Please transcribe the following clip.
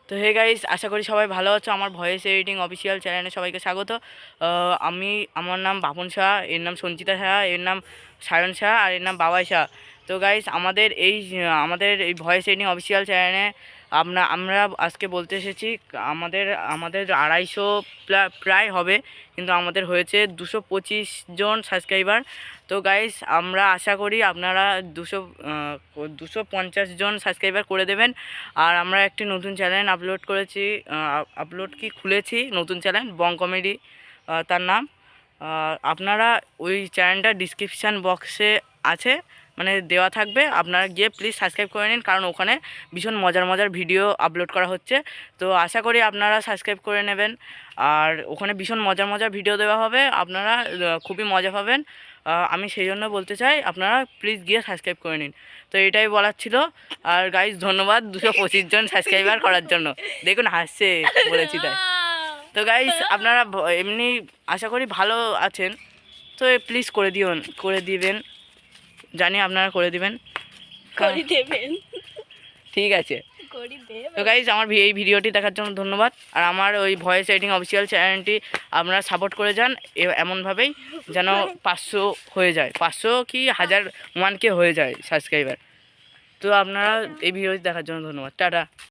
তো hey guys, আশা করি সবাই ভালো আছো। আমার ভয়েস এডিটিং অফিসিয়াল চ্যানেলে সবাইকে স্বাগত। আমার নাম বাপন শাহ, এর নাম সঞ্চিতা শাহ, এর নাম সায়ন শাহ, আর এর নাম বাবাই শাহ। তো গাইস, আমাদের এই ভয়েস এডিটিং অফিসিয়াল চ্যানেলে আমরা আজকে বলতে এসেছি, আমাদের আমাদের 250 প্রায় হবে, কিন্তু আমাদের হয়েছে 225 জন সাবস্ক্রাইবার। তো গাইস, আমরা আশা করি আপনারা 250 জন সাবস্ক্রাইবার করে দেবেন। আর আমরা একটি নতুন চ্যানেল খুলেছি, নতুন চ্যানেল বং কমেডি তার নাম। আপনারা ওই চ্যানেলটা ডিসক্রিপশান বক্সে আছে, মানে দেওয়া থাকবে, আপনারা গিয়ে প্লিজ সাবস্ক্রাইব করে নিন, কারণ ওখানে ভীষণ মজার মজার ভিডিও আপলোড করা হচ্ছে। তো আশা করি আপনারা সাবস্ক্রাইব করে নেবেন। আর ওখানে ভীষণ মজার মজার ভিডিও দেওয়া হবে, আপনারা খুবই মজা পাবেন। আমি সেই জন্য বলতে চাই, আপনারা প্লিজ গিয়ে সাবস্ক্রাইব করে নিন। তো এটাই বলার ছিল। আর গাইজ, ধন্যবাদ 225 জন সাবস্ক্রাইবার করার জন্য। দেখুন হাসছে, বলেছি তাই। তো গাইজ, আপনারা এমনি আশা করি ভালো আছেন, তো প্লিজ করে দিবেন। জানি আপনারা করে দিবেন। ঠিক আছে। তো গাইজ, আমার এই ভিডিওটি দেখার জন্য ধন্যবাদ। আর আমার ওই ভয়েস এডিটিং অফিসিয়াল চ্যানেলটি আপনারা সাপোর্ট করে যান এমনভাবেই, যেন 500 হয়ে যায়, 500 কি 1000 1K হয়ে যায় সাবস্ক্রাইবার। তো আপনারা এই ভিডিওটি দেখার জন্য ধন্যবাদ। টাটা।